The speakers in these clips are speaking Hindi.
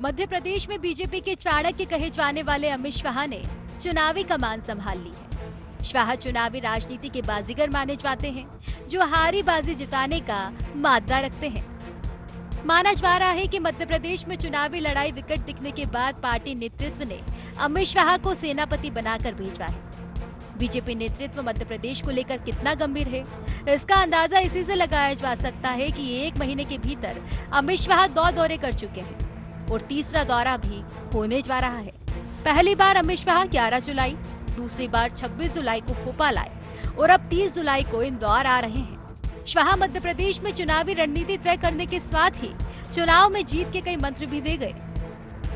मध्य प्रदेश में बीजेपी के चाणक्य कहे जाने वाले अमित शाह ने चुनावी कमान संभाल ली है। शाह चुनावी राजनीति के बाजीगर माने जाते हैं, जो हारी बाजी जिताने का मादा रखते हैं। माना जा रहा है कि मध्य प्रदेश में चुनावी लड़ाई विकट दिखने के बाद पार्टी नेतृत्व ने अमित शाह को सेनापति बनाकर भेजा है। बीजेपी नेतृत्व मध्य प्रदेश को लेकर कितना गंभीर है, इसका अंदाजा इसी से लगाया जा सकता है कि 1 महीने के भीतर अमित शाह 2 दौरे कर चुके हैं और तीसरा दौरा भी होने जा रहा है। पहली बार अमित शाह 11 जुलाई, दूसरी बार 26 जुलाई को भोपाल आए और अब 30 जुलाई को इंदौर आ रहे हैं। शाह मध्य प्रदेश में चुनावी रणनीति तय करने के साथ ही चुनाव में जीत के कई मंत्र भी दे गए।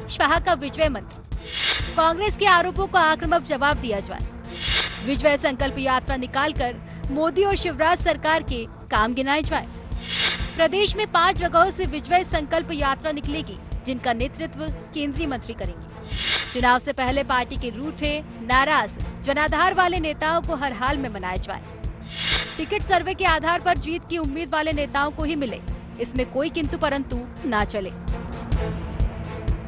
शाह का विजय मंत्र, कांग्रेस के आरोपों का आक्रामक जवाब दिया जाए, विजय संकल्प यात्रा निकालकर मोदी और शिवराज सरकार के काम गिनाए जाए। प्रदेश में 5 जगहों से विजय संकल्प यात्रा निकलेगी, जिनका नेतृत्व केंद्रीय मंत्री करेंगे। चुनाव से पहले पार्टी के रूठे, नाराज, जनाधार वाले नेताओं को हर हाल में मनाया जाए। टिकट सर्वे के आधार पर जीत की उम्मीद वाले नेताओं को ही मिले, इसमें कोई किंतु परंतु ना चले।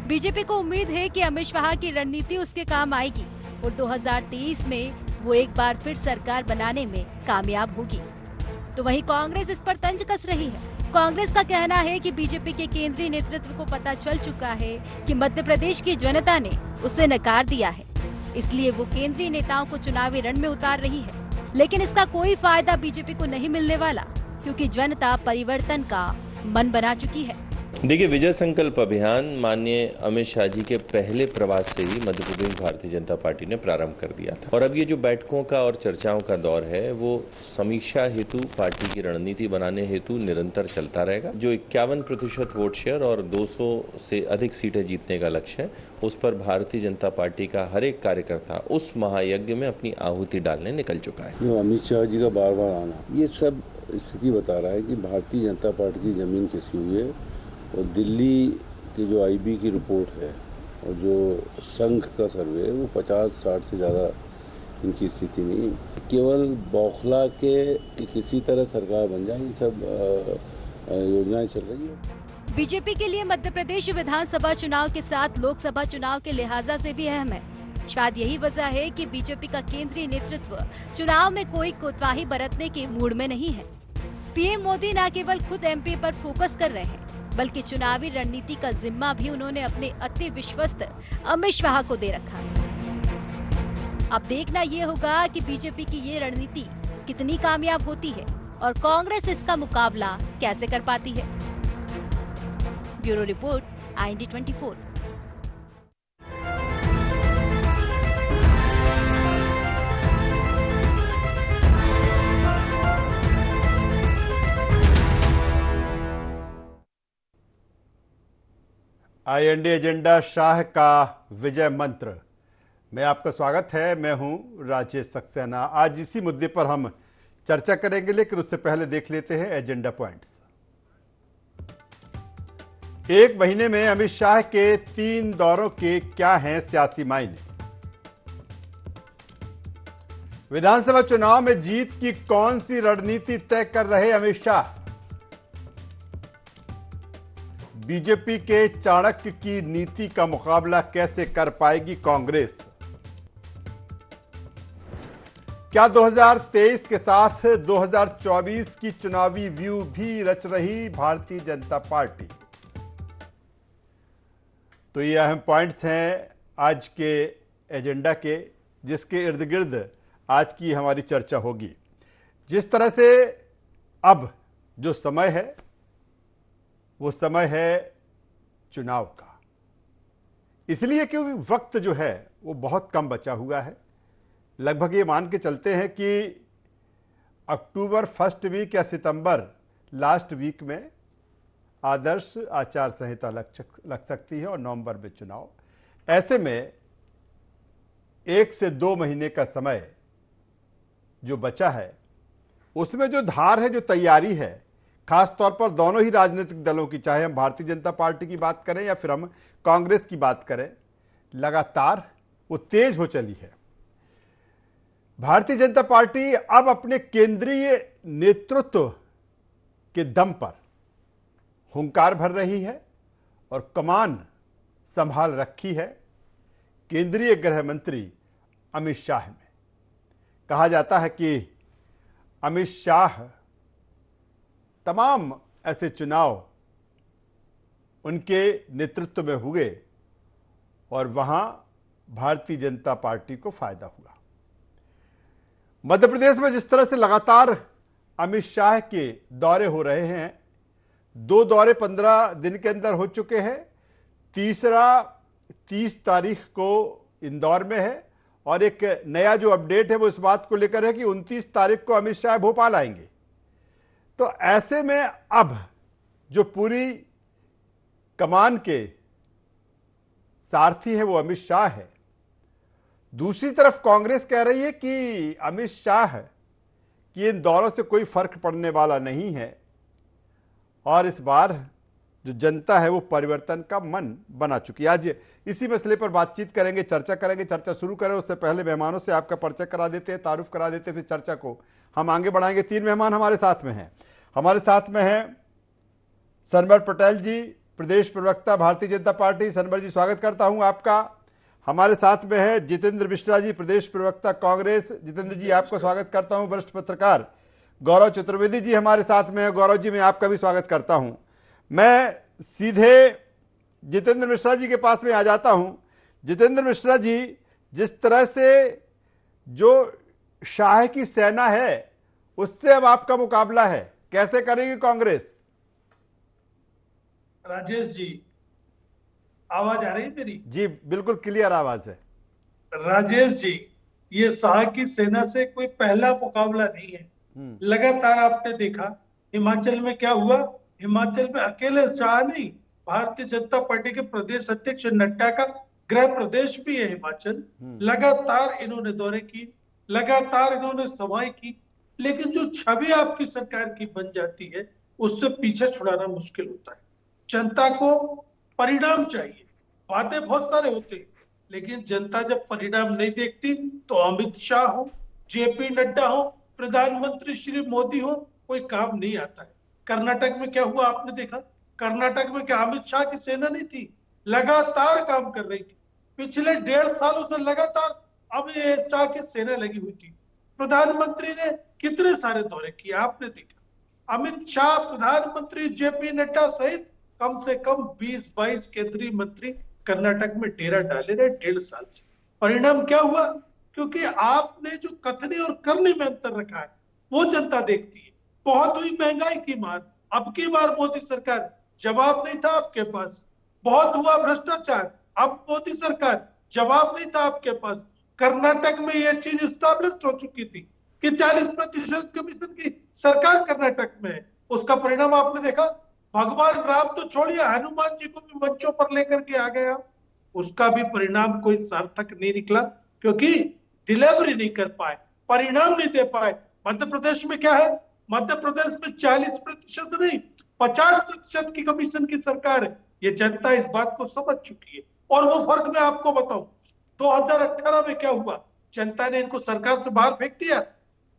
बीजेपी को उम्मीद है कि अमित शाह की रणनीति उसके काम आएगी और 2023 में वो एक बार फिर सरकार बनाने में कामयाब होगी। तो वहीं कांग्रेस इस पर तंज कस रही है। कांग्रेस का कहना है कि बीजेपी के केंद्रीय नेतृत्व को पता चल चुका है कि मध्य प्रदेश की जनता ने उसे नकार दिया है, इसलिए वो केंद्रीय नेताओं को चुनावी रण में उतार रही है। लेकिन इसका कोई फायदा बीजेपी को नहीं मिलने वाला, क्योंकि जनता परिवर्तन का मन बना चुकी है। देखिए, विजय संकल्प अभियान माननीय अमित शाह जी के पहले प्रवास से ही मध्य प्रदेश भारतीय जनता पार्टी ने प्रारंभ कर दिया था और अब ये जो बैठकों का और चर्चाओं का दौर है वो समीक्षा हेतु, पार्टी की रणनीति बनाने हेतु निरंतर चलता रहेगा। जो 51% वोट शेयर और 200 से अधिक सीटें जीतने का लक्ष्य है, उस पर भारतीय जनता पार्टी का हर एक कार्यकर्ता उस महायज्ञ में अपनी आहुति डालने निकल चुका है। जो अमित शाह जी का बार बार आना, ये सब स्थिति बता रहा है कि भारतीय जनता पार्टी की जमीन कैसी हुई है। और दिल्ली की जो आईबी की रिपोर्ट है और जो संघ का सर्वे है, वो 50-60 से ज़्यादा इनकी स्थिति नहीं। केवल बौखला के कि किसी तरह सरकार बन जाए, ये सब योजनाएं चल रही है। बीजेपी के लिए मध्य प्रदेश विधानसभा चुनाव के साथ लोकसभा चुनाव के लिहाजा से भी अहम है। शायद यही वजह है कि बीजेपी का केंद्रीय नेतृत्व चुनाव में कोई कोताही बरतने के मूड में नहीं है। पीएम मोदी न केवल खुद एमपी पर फोकस कर रहे हैं, बल्कि चुनावी रणनीति का जिम्मा भी उन्होंने अपने अति विश्वस्त अमित शाह को दे रखा है। अब देखना ये होगा कि बीजेपी की ये रणनीति कितनी कामयाब होती है और कांग्रेस इसका मुकाबला कैसे कर पाती है। Bureau report, IND 24। IND agenda, Shah का विजय मंत्र में आपका स्वागत है। मैं हूं राजेश सक्सेना। आज इसी मुद्दे पर हम चर्चा करेंगे, लेकिन उससे पहले देख लेते हैं एजेंडा पॉइंट्स। 1 महीने में अमित शाह के 3 दौरों के क्या हैं सियासी मायने? विधानसभा चुनाव में जीत की कौन सी रणनीति तय कर रहे अमित शाह? बीजेपी के चाणक्य की नीति का मुकाबला कैसे कर पाएगी कांग्रेस? क्या 2023 के साथ 2024 की चुनावी व्यू भी रच रही भारतीय जनता पार्टी? तो ये अहम पॉइंट्स हैं आज के एजेंडा के, जिसके इर्द गिर्द आज की हमारी चर्चा होगी। जिस तरह से अब जो समय है वो समय है चुनाव का, इसलिए क्योंकि वक्त जो है वो बहुत कम बचा हुआ है। लगभग ये मान के चलते हैं कि अक्टूबर फर्स्ट वीक या सितंबर लास्ट वीक में आदर्श आचार संहिता लग सकती है और नवंबर में चुनाव। ऐसे में 1 से 2 महीने का समय जो बचा है, उसमें जो धार है, जो तैयारी है, खास तौर पर दोनों ही राजनीतिक दलों की, चाहे हम भारतीय जनता पार्टी की बात करें या फिर हम कांग्रेस की बात करें, लगातार वो तेज हो चली है। भारतीय जनता पार्टी अब अपने केंद्रीय नेतृत्व के दम पर हुंकार भर रही है और कमान संभाल रखी है केंद्रीय गृह मंत्री अमित शाह ने। कहा जाता है कि अमित शाह तमाम ऐसे चुनाव उनके नेतृत्व में हुए और वहां भारतीय जनता पार्टी को फायदा हुआ। मध्य प्रदेश में जिस तरह से लगातार अमित शाह के दौरे हो रहे हैं, 2 दौरे 15 दिन के अंदर हो चुके हैं, तीसरा 30 तारीख को इंदौर में है और एक नया जो अपडेट है वो इस बात को लेकर है कि 29 तारीख को अमित शाह भोपाल आएंगे। तो ऐसे में अब जो पूरी कमान के सारथी है वो अमित शाह है। दूसरी तरफ कांग्रेस कह रही है कि अमित शाह की इन दौरों से कोई फर्क पड़ने वाला नहीं है और इस बार जो जनता है वो परिवर्तन का मन बना चुकी है। आज इसी मसले पर बातचीत करेंगे, चर्चा करेंगे। चर्चा शुरू करें उससे पहले मेहमानों से आपका परिचय करा देते हैं, तारुफ करा देते हैं, फिर चर्चा को हम आगे बढ़ाएंगे। 3 मेहमान हमारे साथ में हैं। हमारे साथ में हैं सनबर पटेल जी, प्रदेश प्रवक्ता भारतीय जनता पार्टी। सनबर जी, स्वागत करता हूं आपका। हमारे साथ में है जितेंद्र मिश्रा जी, प्रदेश प्रवक्ता कांग्रेस। जितेंद्र जी, आपका स्वागत करता हूं। वरिष्ठ पत्रकार गौरव चतुर्वेदी जी हमारे साथ में है। गौरव जी, मैं आपका भी स्वागत करता हूं। मैं सीधे जितेंद्र मिश्रा जी के पास में आ जाता हूं। जितेंद्र मिश्रा जी, जिस तरह से जो शाह की सेना है उससे अब आपका मुकाबला है, कैसे करेगी कांग्रेस? राजेश जी, आवाज आ रही है मेरी? जी बिल्कुल क्लियर आवाज है। राजेश जी, ये शाह की सेना से कोई पहला मुकाबला नहीं है। लगातार आपने देखा हिमाचल में क्या हुआ। हिमाचल में अकेले शाह नहीं, भारतीय जनता पार्टी के प्रदेश अध्यक्ष नड्डा का गृह प्रदेश भी है हिमाचल। लगातार इन्होंने दौरे की, लगातार इन्होंने सभाएं की, लेकिन जो छवि आपकी सरकार की बन जाती है उससे पीछे छुड़ाना मुश्किल होता है। जनता को परिणाम चाहिए। बातें बहुत सारे होते हैं, लेकिन जनता जब परिणाम नहीं देखती तो अमित शाह हो, जेपी नड्डा हो, प्रधानमंत्री श्री मोदी हो, कोई काम नहीं आता है। कर्नाटक में क्या हुआ आपने देखा। कर्नाटक में क्या अमित शाह की सेना नहीं थी? लगातार काम कर रही थी। पिछले 1.5 सालों से लगातार अमित शाह की सेना लगी हुई थी। प्रधानमंत्री ने कितने सारे दौरे किए आपने देखा। अमित शाह, प्रधानमंत्री, जेपी नड्डा सहित कम से कम 20-22 केंद्रीय मंत्री कर्नाटक में डेरा डाले रहे 1.5 साल से। परिणाम क्या हुआ? क्योंकि आपने जो कथने और करने में अंतर रखा है वो जनता देखती है। बहुत हुई महंगाई की मार, अब की बार मोदी सरकार, जवाब नहीं था आपके पास। बहुत हुआ भ्रष्टाचार, अब मोदी सरकार, जवाब नहीं था आपके पास। कर्नाटक में यह चीज स्टैब्लिश्ड हो चुकी थी कि 40% कमीशन की सरकार कर्नाटक में है। उसका परिणाम आपने देखा। भगवान राम तो छोड़िए, हनुमान जी को भी मंचों पर लेकर के आ गया, उसका भी परिणाम कोई सार्थक नहीं निकला, क्योंकि डिलीवरी नहीं कर पाए, परिणाम नहीं दे पाए। मध्य प्रदेश में क्या है? मध्य प्रदेश में 40% नहीं 50% की कमीशन की सरकार है। ये जनता इस बात को समझ चुकी है। और वो फर्क मैं आपको बताऊं, 2018 में क्या हुआ? जनता ने इनको सरकार से बाहर फेंक दिया।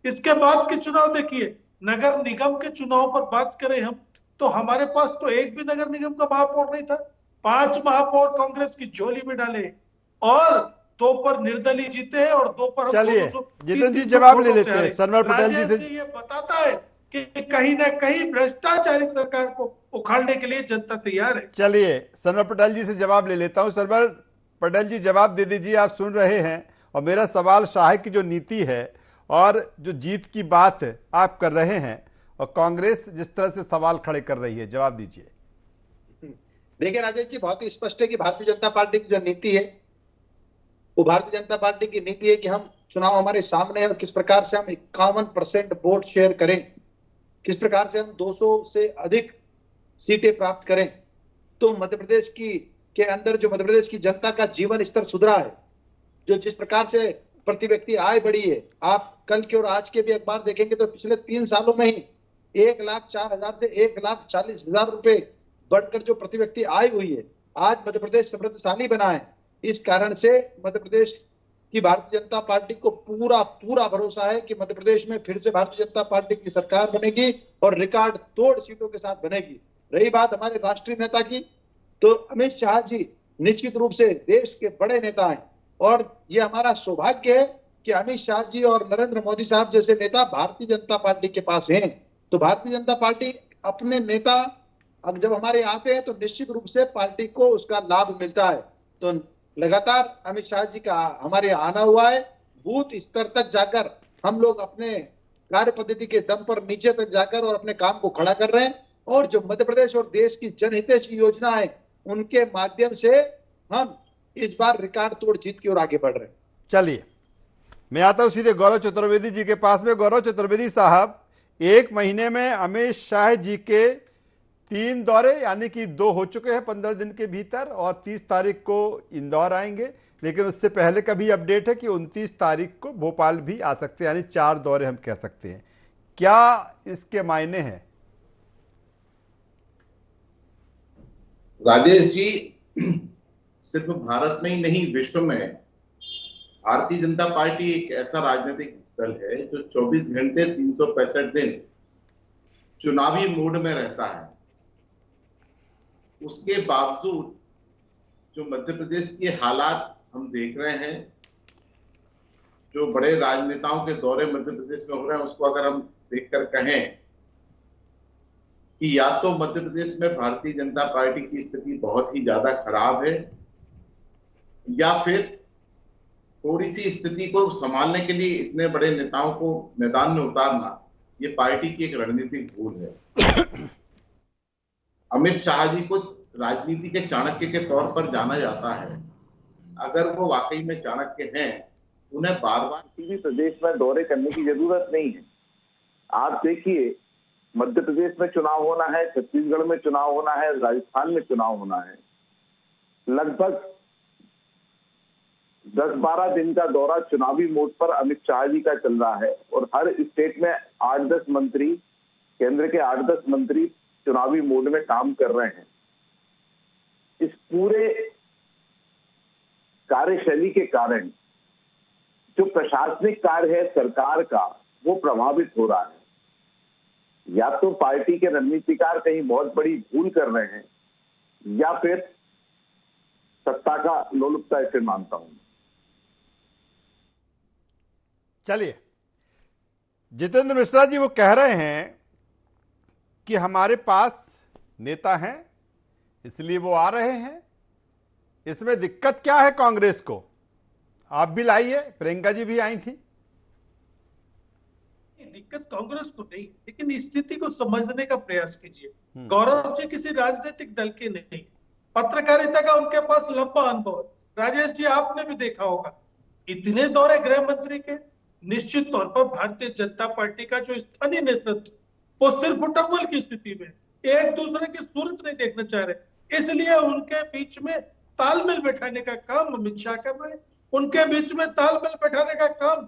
इसके बाद के चुनाव देखिए, नगर निगम के चुनाव पर बात करें हम, तो हमारे पास तो एक भी नगर निगम का महापौर नहीं था। 5 महापौर कांग्रेस की झोली में डाले और 2 पर निर्दलीय जीते हैं और 2 पर। चलिए जितेंद्र जी जवाब ले लेते हैं सनवर पटेल जी से। ये बताता है कि कहीं ना कहीं भ्रष्टाचारी सरकार को उखाड़ने के लिए जनता तैयार है। चलिए सनवर पटेल जी से जवाब ले लेता हूं। सनवर पटेल जी जवाब दे दीजिए, आप सुन रहे हैं। और मेरा सवाल शाह की जो नीति है और जो जीत की बात आप कर रहे हैं और कांग्रेस जिस तरह से सवाल खड़े कर रही है, जवाब दीजिए। देखिए राजेश जी, बहुत ही स्पष्ट है कि भारतीय जनता पार्टी की जो नीति है वो भारतीय जनता पार्टी की नीति है कि हम चुनाव हमारे सामने है और किस प्रकार से हम 51% वोट शेयर करें, किस प्रकार से हम 200 से अधिक सीटें प्राप्त करें। तो मध्य प्रदेश के अंदर जो मध्य प्रदेश की जनता का जीवन स्तर सुधरा है, जो जिस प्रकार से प्रति व्यक्ति आय बढ़ी है, आप कल के और आज के भी अखबार देखेंगे तो पिछले 3 सालों में ही 1,04,000 से 1,40,000 रुपए बढ़कर जो प्रति व्यक्ति आय हुई है, आज मध्य प्रदेश समृद्धशाली बना है। इस कारण से मध्य प्रदेश की भारतीय जनता पार्टी को पूरा भरोसा है कि मध्य प्रदेश में फिर से भारतीय जनता पार्टी की सरकार बनेगी और रिकॉर्ड तोड़ सीटों के साथ बनेगी। रही बात हमारे राष्ट्रीय नेता की, तो अमित शाह जी निश्चित रूप से देश के बड़े नेता हैं और ये हमारा सौभाग्य है कि अमित शाह जी और नरेंद्र मोदी साहब जैसे नेता भारतीय जनता पार्टी के पास हैं। तो भारतीय जनता पार्टी अपने नेता अब जब हमारे आते हैं तो निश्चित रूप से पार्टी को उसका लाभ मिलता है। तो लगातार अमित शाह जी का हमारे आना हुआ है, बूथ स्तर तक जाकर हम लोग अपने कार्य पद्धति के दम पर नीचे तक जाकर और अपने काम को खड़ा कर रहे हैं और जो मध्य प्रदेश और देश की जनहितैषी योजना है उनके माध्यम से हम इस बार रिकॉर्ड तोड़ जीत की ओर आगे बढ़ रहे हैं। चलिए, मैं आता हूं सीधे गौरव चतुर्वेदी जी के पास में। गौरव चतुर्वेदी साहब, एक महीने में अमित शाह जी के 3 दौरे, यानी कि 2 हो चुके हैं 15 दिन के भीतर, और 30 तारीख को इंदौर आएंगे, लेकिन उससे पहले का भी अपडेट है कि 29 तारीख को भोपाल भी आ सकते हैं, यानी 4 दौरे हम कह सकते हैं। क्या इसके मायने हैं? राजेश जी, सिर्फ भारत में ही नहीं विश्व में भारतीय जनता पार्टी एक ऐसा राजनीतिक दल है जो 24 घंटे 365 दिन चुनावी मूड में रहता है। उसके बावजूद जो मध्य प्रदेश के हालात हम देख रहे हैं, जो बड़े राजनेताओं के दौरे मध्य प्रदेश में हो रहे हैं, उसको अगर हम देखकर कहें कि या तो मध्य प्रदेश में भारतीय जनता पार्टी की स्थिति बहुत ही ज्यादा खराब है, या फिर थोड़ी सी स्थिति को संभालने के लिए इतने बड़े नेताओं को मैदान में उतारना ये पार्टी की एक रणनीतिक भूल है। अमित शाह जी को राजनीति के चाणक्य के तौर पर जाना जाता है। अगर वो वाकई में चाणक्य हैं, उन्हें बार बार किसी भी प्रदेश में दौरे करने की जरूरत नहीं है। आप देखिए, मध्य प्रदेश में चुनाव होना है, छत्तीसगढ़ में चुनाव होना है, राजस्थान में चुनाव होना है। लगभग 10-12 दिन का दौरा चुनावी मोड पर अमित शाह जी का चल रहा है और हर स्टेट में 8-10 मंत्री, केंद्र के 8-10 मंत्री चुनावी मोड में काम कर रहे हैं। इस पूरे कार्यशैली के कारण जो प्रशासनिक कार्य है सरकार का, वो प्रभावित हो रहा है। या तो पार्टी के रणनीतिकार कहीं बहुत बड़ी भूल कर रहे हैं, या फिर सत्ता का लोलुपता इसे मानता हूं। चलिए, जितेंद्र मिश्रा जी वो कह रहे हैं कि हमारे पास नेता हैं इसलिए वो आ रहे हैं, इसमें दिक्कत क्या है कांग्रेस को? आप भी लाइए, प्रियंका जी भी आई थी। दिक्कत कांग्रेस को नहीं, लेकिन स्थिति को समझने का प्रयास कीजिए। गौरव जी किसी राजनीतिक दल के नहीं, पत्रकारिता का उनके पास लंबा अनुभव है। राजेश जी, आपने भी देखा होगा इतने दौरे गृह मंत्री के। निश्चित तौर पर भारतीय जनता पार्टी का जो स्थानीय नेतृत्व, वो सिर्फ टम्बल की स्थिति में एक दूसरे की सूरत नहीं देखना चाह रहे, इसलिए उनके बीच में तालमेल बैठाने का काम अमित शाह कर रहे हैं। उनके बीच में तालमेल बैठाने का काम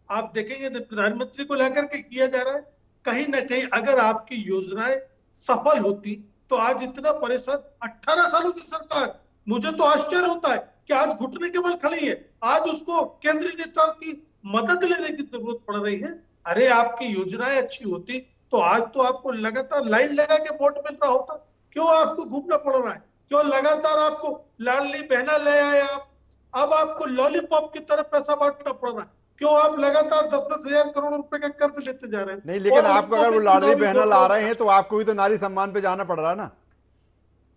आप देखेंगे प्रधानमंत्री को लेकर के किया जा रहा है। कहीं ना कहीं अगर आपकी योजनाएं सफल होती तो आज इतना परेशान 18 सालों की सरकार, मुझे तो आश्चर्य होता है कि आज घुटने के बल खड़ी है। आज उसको केंद्रीय नेताओं की मदद लेने की जरूरत पड़ रही है। अरे आपकी योजनाएं अच्छी होती तो आज तो आपको लगातार लाइन लगा के वोट मिल रहा होता। क्यों आपको घूमना पड़ रहा है? क्यों लगातार आपको लाडली बहना ले आए आप, अब आपको लॉलीपॉप की तरफ पैसा बांटना पड़ रहा है? क्यों आप लगातार 10-10 हजार करोड़ रुपए का कर्ज लेते जा रहे हैं? नहीं, लेकिन आपको अगर वो लाडली बहना ला रहे हैं तो आपको भी तो नारी सम्मान पे जाना पड़ रहा है ना।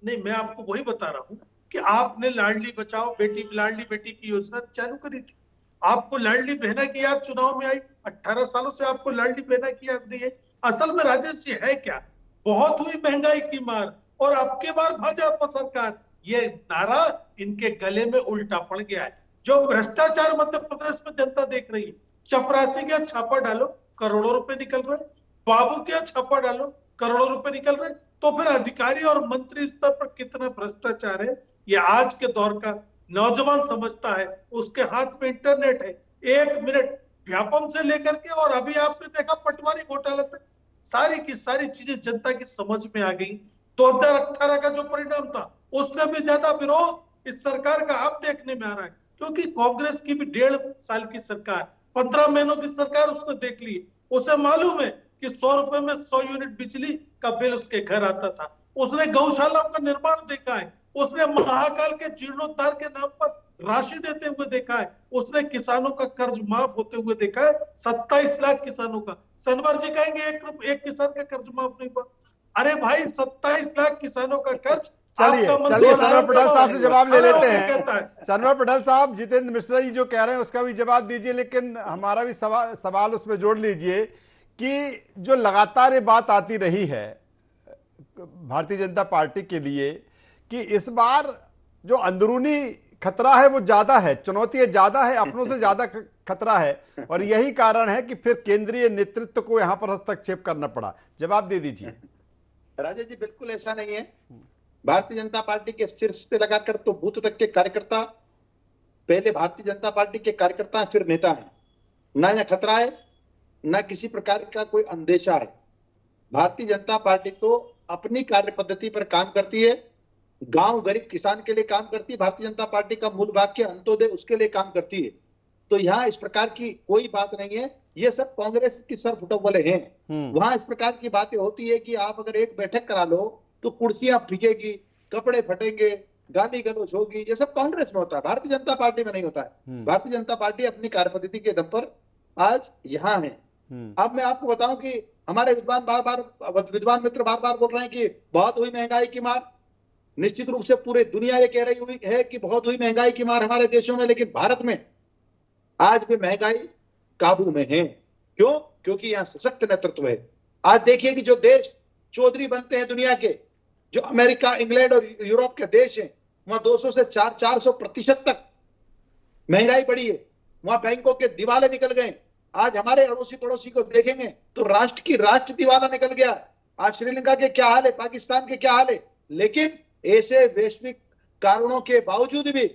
नहीं, मैं आपको वही बता रहा हूँ कि आपने लाडली बचाओ बेटी, लाडली बेटी की योजना चालू करी थी। आपको लाडली बहना की याद चुनाव में आई। 18 सालों से आपको लाडली बहना की याद नहीं है। असल में राजेश जी है क्या, बहुत हुई महंगाई की मार और अब के बार भाजपा सरकार, ये नारा इनके गले में उल्टा पड़ गया है। जो भ्रष्टाचार मध्य प्रदेश में जनता देख रही है, चपरासी के छापा डालो करोड़ों रुपए निकल रहे, बाबू के छापा डालो करोड़ों रुपए निकल रहे, तो फिर अधिकारी और मंत्री स्तर पर कितना भ्रष्टाचार है ये आज के दौर का नौजवान समझता है। उसके हाथ में इंटरनेट है, 1 मिनट व्यापम से लेकर के और अभी आपने देखा पटवारी घोटाला तक, सारी की सारी चीजें जनता की समझ में आ गई। 2018 का जो परिणाम था उससे भी ज्यादा विरोध इस सरकार का अब देखने में आ रहा है, क्योंकि कांग्रेस की भी 1.5 साल की सरकार, 15 महीनों की सरकार उसने देख ली। उसे मालूम है कि 100 रुपए में 100 यूनिट बिजली का बिल उसके घर आता था। उसने गौशालाओं का निर्माण देखा है, उसने महाकाल के जीर्णोद्धार के नाम पर राशि देते हुए देखा है, उसने किसानों का कर्ज माफ होते हुए देखा है, 27 लाख किसानों का। सनवर जी कहेंगे एक किसान का कर्ज माफ नहीं हुआ। अरे भाई 27 लाख किसानों का कर्ज। चलिए सनवर पटेल साहब से जवाब ले लेते हैं। सनवर पटेल साहब, जितेंद्र मिश्रा जी जो कह रहे हैं उसका भी जवाब दीजिए, लेकिन हमारा भी सवाल उसमें जोड़ लीजिए कि जो लगातार ये बात आती रही है भारतीय जनता पार्टी के लिए कि इस बार जो अंदरूनी खतरा है वो ज्यादा है, चुनौती ज्यादा है, अपनों से ज्यादा खतरा है, और यही कारण है कि फिर केंद्रीय नेतृत्व को यहां पर हस्तक्षेप करना पड़ा। जवाब दे दीजिए। राजा जी, बिल्कुल ऐसा नहीं है। भारतीय जनता पार्टी के शीर्ष से लगाकर तो बूथ तक के कार्यकर्ता, पहले भारतीय जनता पार्टी के कार्यकर्ता फिर नेता हैं। ना यह खतरा है, ना किसी प्रकार का कोई अंदेशा है। भारतीय जनता पार्टी तो अपनी कार्य पद्धति पर काम करती है, गांव गरीब किसान के लिए काम करती है। भारतीय जनता पार्टी का मूल वाक्य अंत्योदय, उसके लिए काम करती है। तो यहाँ इस प्रकार की कोई बात नहीं है। ये सब कांग्रेस की सर फुटबॉले हैं। वहां इस प्रकार की बातें होती है कि आप अगर एक बैठक करा लो तो कुर्सियां भीगेगी, कपड़े फटेंगे, गाली गलौज होगी। ये सब कांग्रेस में होता है, भारतीय जनता पार्टी में नहीं होता है। भारतीय जनता पार्टी अपनी कार्य पद्धति के दम पर आज यहाँ है। अब मैं आपको बताऊं कि हमारे विद्वान मित्र बार बार बोल रहे हैं कि बहुत हुई महंगाई की मार। निश्चित रूप से पूरे दुनिया ये कह रही हुई है कि बहुत हुई महंगाई की मार हमारे देशों में, लेकिन भारत में आज भी महंगाई काबू में है। क्यों? क्योंकि यहाँ सशक्त नेतृत्व है। आज देखिए कि जो देश चौधरी बनते हैं दुनिया के, जो अमेरिका, इंग्लैंड और यूरोप के देश हैं, वहां 200 से 400% तक महंगाई बढ़ी है। वहां बैंकों के दिवाले निकल गए। आज हमारे अड़ोसी पड़ोसी को देखेंगे तो राष्ट्र दिवाला निकल गया। आज श्रीलंका के क्या हाल है, पाकिस्तान के क्या हाल है। लेकिन ऐसे वैश्विक कारणों के बावजूद भी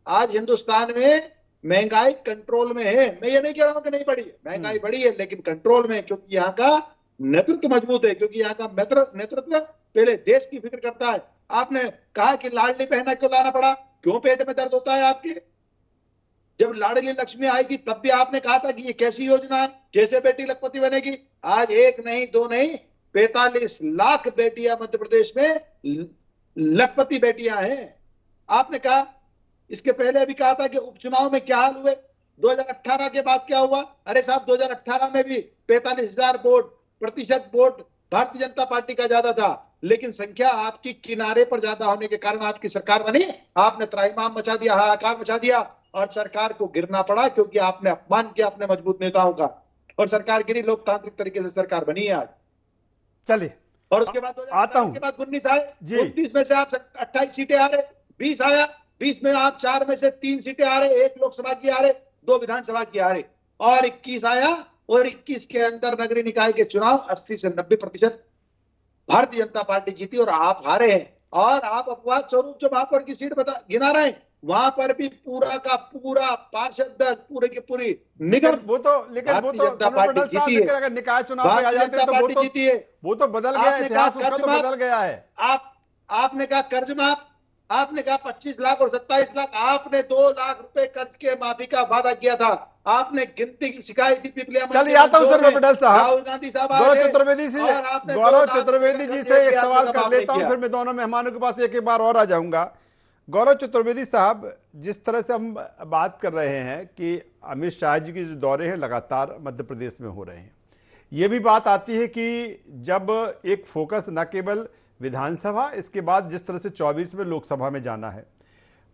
आज हिंदुस्तान में महंगाई कंट्रोल में है। मैं ये नहीं कह रहा हूं कि नहीं बढ़ी है, महंगाई बढ़ी है, लेकिन कंट्रोल में है, क्योंकि यहाँ का नेतृत्व मजबूत है, क्योंकि यहाँ का नेतृत्व पहले देश की फिक्र करता है। आपने कहा कि लाडली बहना क्यों लाना पड़ा, क्यों पेट में दर्द होता है आपके? जब लाडली लक्ष्मी आएगी तब भी आपने कहा था कि ये कैसी योजना है, कैसे बेटी लखपति बनेगी। आज एक नहीं, दो नहीं, 45 लाख बेटियां मध्य प्रदेश में लखपति बेटियां हैं। आपने कहा, इसके पहले भी कहा था कि उपचुनाव में क्या हाल हुए, 2018 के बाद क्या हुआ। अरे साहब, 2018 में भी 45,000 प्रतिशत वोट भारतीय जनता पार्टी का ज्यादा था, लेकिन संख्या आपकी किनारे पर ज्यादा होने के कारण आपकी सरकार बनी। आपने त्राहिमाम मचा दिया, हाहाकार मचा दिया, और सरकार को गिरना पड़ा क्योंकि आपने अपमान किया अपने मजबूत नेताओं का, और सरकार गिरी। लोकतांत्रिक तरीके से सरकार बनी है आज। चलिए, और उसके बाद आता हूं, उसके बाद 19 आए, 19 में से आप 28 सीटें आ रहे, 20 आया, 20 में आप 4 में से 3 सीटें आ रहे, 1 लोकसभा की आ रहे, 2 विधानसभा की आ रहे, और 21 आया, और 21 के अंदर नगरीय निकाय के चुनाव 80 से 90% भारतीय जनता पार्टी जीती और आप हारे हैं। और आप अपवाद स्वरूप जो महापौर की सीट गिना रहे हैं, वहां पर भी पूरा का पूरा पार्षद दल, पूरे की पूरी निगम, वो तो अगर निकाय चुनाव में आ जाते हैं तो जीती है। वो तो बदल गया, इतिहास उसका तो बदल गया है। आपने कहा कर्ज माफ, आपने कहा 25 लाख और 27 लाख, आपने 2 लाख रुपए कर्ज के माफी का वादा किया था। आपने गिनती की शिकायत दी पिपलिया। चलिए, आता हूं सर पटेल साहब, राहुल गांधी साहब, गौरव चतुर्वेदी जी से एक सवाल कर लेता हूं, फिर मैं दोनों मेहमानों के पास एक बार और आ जाऊंगा। गौरव चतुर्वेदी साहब, जिस तरह से हम बात कर रहे हैं कि अमित शाह जी के जो दौरे हैं लगातार मध्य प्रदेश में हो रहे हैं, ये भी बात आती है कि जब एक फोकस न केवल विधानसभा, इसके बाद जिस तरह से 24 में लोकसभा में जाना है,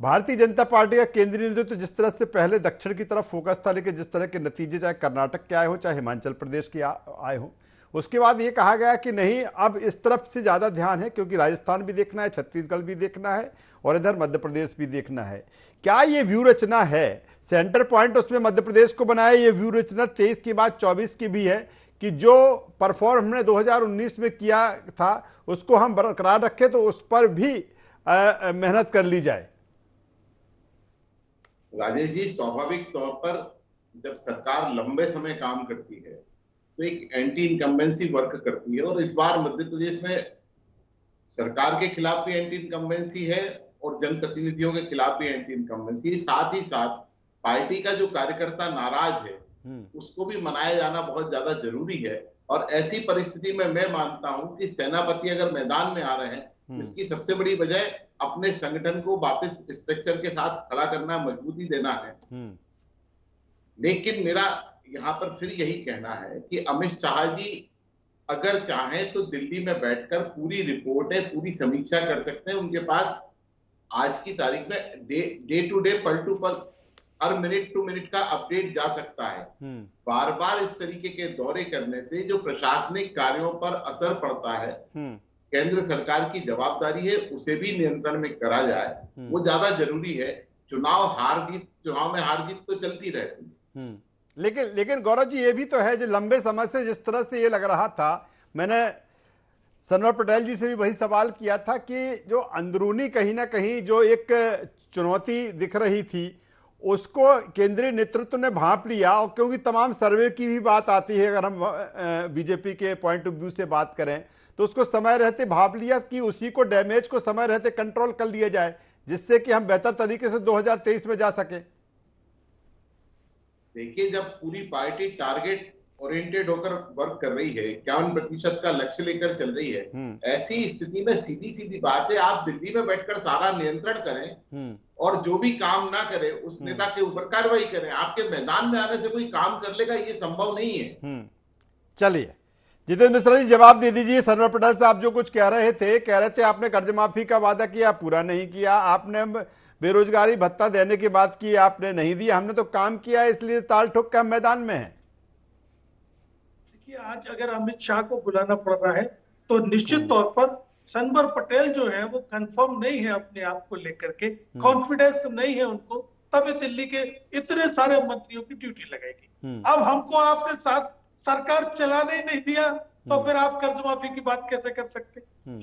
भारतीय जनता पार्टी का केंद्रीय नेतृत्व जिस तरह से पहले दक्षिण की तरफ फोकस था, लेकिन जिस तरह के नतीजे चाहे कर्नाटक के आए हो चाहे हिमाचल प्रदेश के आए हो, उसके बाद ये कहा गया कि नहीं, अब इस तरफ से ज़्यादा ध्यान है, क्योंकि राजस्थान भी देखना है, छत्तीसगढ़ भी देखना है, और इधर मध्य प्रदेश भी देखना है। क्या ये व्यू रचना है, सेंटर पॉइंट उसमें मध्य प्रदेश को बनाया, ये व्यू रचना 23 के बाद 24 की भी है कि जो परफॉर्म हमने 2019 में किया था उसको हम बरकरार रखें, तो उस पर भी मेहनत कर ली जाए? राजेश जी, स्वाभाविक तौर पर जब सरकार लंबे समय काम करती है तो एक एंटी इनकम्बेंसी वर्क करती है, और इस बार मध्य प्रदेश में सरकार के खिलाफ भी एंटी इनकम्बेंसी है और जनप्रतिनिधियों के खिलाफ भी एंटी इनकम्बेंसी। साथ ही साथ पार्टी का जो कार्यकर्ता नाराज है उसको भी मनाया जाना बहुत ज्यादा जरूरी है। और ऐसी परिस्थिति में मैं मानता हूं कि सेनापति अगर मैदान में आ रहे हैं इसकी सबसे बड़ी वजह अपने संगठन को वापस स्ट्रक्चर के साथ खड़ा करना, मजबूती देना है। लेकिन मेरा यहाँ पर फिर यही कहना है कि अमित शाह जी अगर चाहें तो दिल्ली में बैठकर पूरी रिपोर्टें, पूरी समीक्षा कर सकते हैं। उनके पास आज की तारीख में डे टू डे, पल टू पल, हर मिनट टू मिनट का अपडेट जा सकता है। बार बार इस तरीके के दौरे करने से जो प्रशासनिक कार्यों पर असर पड़ता है, केंद्र सरकार की जवाबदारी है उसे भी नियंत्रण में करा जाए, वो ज्यादा जरूरी है। चुनाव में हार जीत तो चलती रहती है। लेकिन गौरव जी ये भी तो है, जो लंबे समय से जिस तरह से ये लग रहा था, मैंने सनवर पटेल जी से भी वही सवाल किया था कि जो अंदरूनी कहीं ना कहीं जो एक चुनौती दिख रही थी उसको केंद्रीय नेतृत्व ने भांप लिया। और क्योंकि तमाम सर्वे की भी बात आती है, अगर हम बीजेपी के पॉइंट ऑफ व्यू से बात करें तो उसको समय रहते भांप लिया कि उसी को, डैमेज को समय रहते कंट्रोल कर लिया जाए, जिससे कि हम बेहतर तरीके से 2023 में जा सके। देखिए, जब पूरी पार्टी टारगेट ओरिएंटेड होकर वर्क कर रही है, 51% का लक्ष्य लेकर चल रही है, ऐसी स्थिति में सीधी सीधी बात है, आप दिल्ली में बैठकर सारा नियंत्रण करें और जो भी काम ना करे उस नेता के ऊपर कार्रवाई करें। आपके मैदान में आने से कोई काम कर लेगा, ये संभव नहीं है। चलिए जितेंद्र मिश्रा जी जवाब दे दीजिए। सनवर पटेल साहब जो कुछ कह रहे थे आपने कर्ज माफी का वादा किया, पूरा नहीं किया। आपने बेरोजगारी भत्ता देने की बात की, आपने नहीं दिया। हमने तो काम किया है, इसलिए ताल ठोक के हम मैदान में हैं। देखिए, आज अगर अमित शाह को बुलाना पड़ रहा है तो निश्चित तौर पर सनवर पटेल जो है वो कंफर्म नहीं है अपने आप को लेकर के, कॉन्फिडेंस नहीं है उनको, तभी दिल्ली के इतने सारे मंत्रियों की ड्यूटी लगाएगी। अब हमको आपने साथ सरकार चलाने ही नहीं दिया तो फिर आप कर्ज माफी की बात कैसे कर सकते?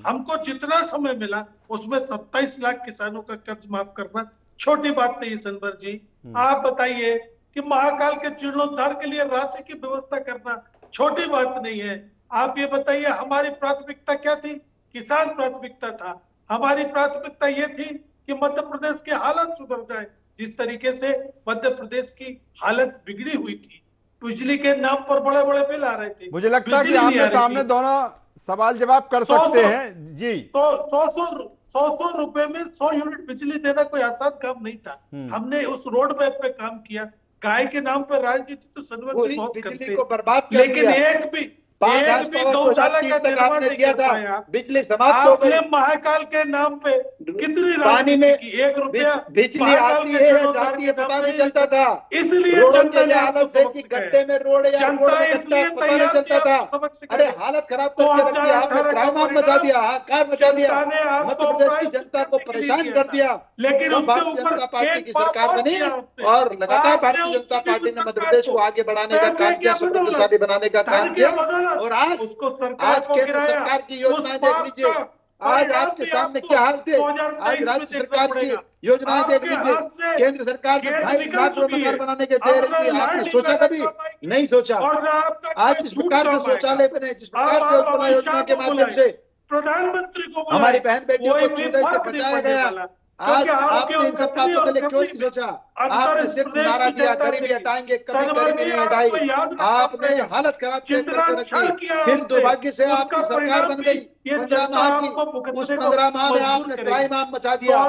हमको जितना समय मिला उसमें 27 लाख किसानों का कर्ज माफ करना छोटी बात नहीं। सनवर जी, आप बताइए कि महाकाल के जीर्णोद्धार के लिए राशि की व्यवस्था करना छोटी बात नहीं है। आप ये बताइए, हमारी प्राथमिकता क्या थी? किसान प्राथमिकता था। हमारी प्राथमिकता ये थी कि मध्य प्रदेश की हालत सुधर जाए। जिस तरीके से मध्य प्रदेश की हालत बिगड़ी हुई थी, बिजली के नाम पर बड़े बड़े बिल आ रहे थे। मुझे लगता है कि आपने सामने दोनों सवाल जवाब कर सकते हैं जी। तो 100 रुपए में 100 यूनिट बिजली देना कोई आसान काम नहीं था। हमने उस रोड मैप पे काम किया। गाय के नाम पर राजनीति तो सनवर जी बहुत करते को बर्बाद कर लेकिन दिया। एक भी गौशाला का निर्माण नहीं कर पाया। बिजली समाप्त हो गई। आपने महाकाल के नाम पे कितनी पानी में ₹1 बिजली आती है जाती है पता नहीं चलता था। इसलिए जनता ने हालत से कि गड्ढे में रोड या जनता इसलिए पता नहीं चलता था। अरे हालत खराब करके रख दिया आपने, त्राहिमाम मचा दिया, हाहाकार मचा दिया, मध्य प्रदेश की जनता को परेशान कर दिया। लेकिन भारतीय जनता पार्टी की सरकार बनी और लगातार भारतीय जनता पार्टी ने मध्य प्रदेश को आगे बढ़ाने का काम किया, समृद्धशाली बनाने का काम किया। और आज उसको सरकार केंद्र सरकार की योजनाएं देख लीजिए, आज आपके सामने क्या हाल थे। आज राज्य सरकार की योजनाएं देख लीजिए, केंद्र सरकार ने 2.5 लाख करोड़ मकान बनाने के दे रही थी। आपने सोचा कभी? नहीं सोचा। आज जिस प्रकार से शौचालय बने, जिस प्रकार से उज्ज्वला योजना के माध्यम से प्रधानमंत्री को हमारी बहन बेटियों को चूल्हे से बचाया गया, आज आपने इन सब बातों के लिए क्यों नहीं सोचा? आपने सिर्फ नारा दिया गरीबी हटाएंगे, कभी गरीबी नहीं हटाई। आपने हालत खराब रखी, फिर दुर्भाग्य से आपकी सरकार बन गई 15 माह की। उस 15 माह में आपने त्राहिमाम मचा दिया।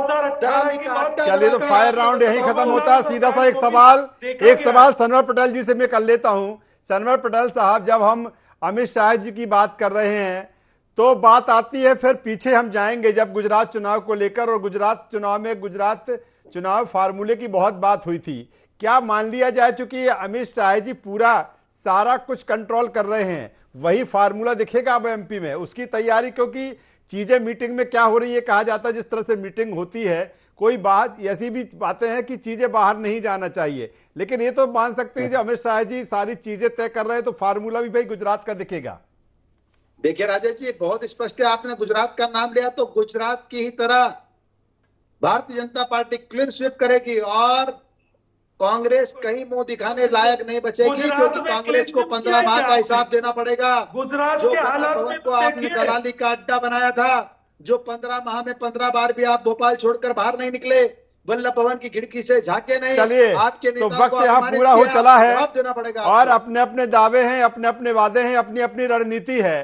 चलिए तो फायर राउंड यही खत्म होता है। सीधा सा एक सवाल सनवर पटेल जी से मैं कर लेता हूं। सनवर पटेल साहब, जब हम अमित शाह जी की बात कर रहे हैं तो बात आती है, फिर पीछे हम जाएंगे जब गुजरात चुनाव को लेकर, और गुजरात चुनाव में गुजरात चुनाव फार्मूले की बहुत बात हुई थी। क्या मान लिया जाए चूंकि अमित शाह जी पूरा सारा कुछ कंट्रोल कर रहे हैं, वही फार्मूला दिखेगा अब एमपी में उसकी तैयारी? क्योंकि चीजें मीटिंग में क्या हो रही है, कहा जाता है जिस तरह से मीटिंग होती है, कोई बात ऐसी भी बातें हैं कि चीजें बाहर नहीं जाना चाहिए, लेकिन ये तो मान सकते हैं जो अमित शाह जी सारी चीजें तय कर रहे हैं तो फार्मूला भी भाई गुजरात का दिखेगा। देखिए राजेश जी, बहुत स्पष्ट है। आपने गुजरात का नाम लिया तो गुजरात की ही तरह Bharatiya Janata party clean sweep करेगी और कांग्रेस कहीं मुंह दिखाने लायक नहीं बचेगी, क्योंकि कांग्रेस को 15 माह का हिसाब देना पड़ेगा। गुजरात जो के वल्लभ हालात भवन में को आपने दलाली का अड्डा बनाया था, जो 15 माह में 15 बार भी आप भोपाल छोड़कर बाहर नहीं निकले, वल्लभ भवन की खिड़की से झांके नहीं। चलिए आपके तो वक्त यहाँ पूरा हो चला है देना पड़ेगा और अपने अपने दावे हैं, अपने अपने वादे हैं, अपनी अपनी रणनीति है।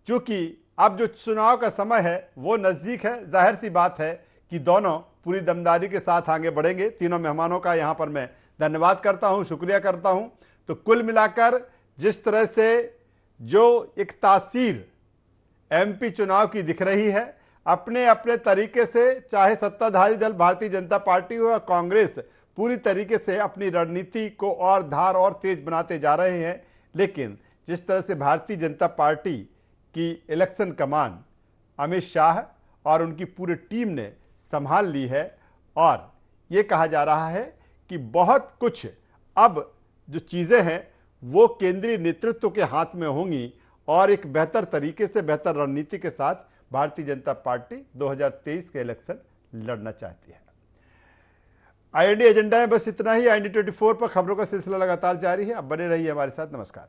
चूंकि अब जो चुनाव का समय है वो नज़दीक है। जाहिर सी बात है कि दोनों पूरी दमदारी के साथ आगे बढ़ेंगे। तीनों मेहमानों का यहाँ पर मैं धन्यवाद करता हूँ, शुक्रिया करता हूँ। तो कुल मिलाकर जिस तरह से जो एक तासीर एमपी चुनाव की दिख रही है, अपने अपने तरीके से, चाहे सत्ताधारी दल भारतीय जनता पार्टी हो या कांग्रेस, पूरी तरीके से अपनी रणनीति को और धार और तेज बनाते जा रहे हैं। लेकिन जिस तरह से भारतीय जनता पार्टी की इलेक्शन कमान अमित शाह और उनकी पूरी टीम ने संभाल ली है, और ये कहा जा रहा है कि बहुत कुछ अब जो चीज़ें हैं वो केंद्रीय नेतृत्व के हाथ में होंगी और एक बेहतर तरीके से, बेहतर रणनीति के साथ भारतीय जनता पार्टी 2023 के इलेक्शन लड़ना चाहती है। IND एजेंडा में बस इतना ही। IND 24 पर खबरों का सिलसिला लगातार जारी है। अब बने रहिए हमारे साथ। नमस्कार।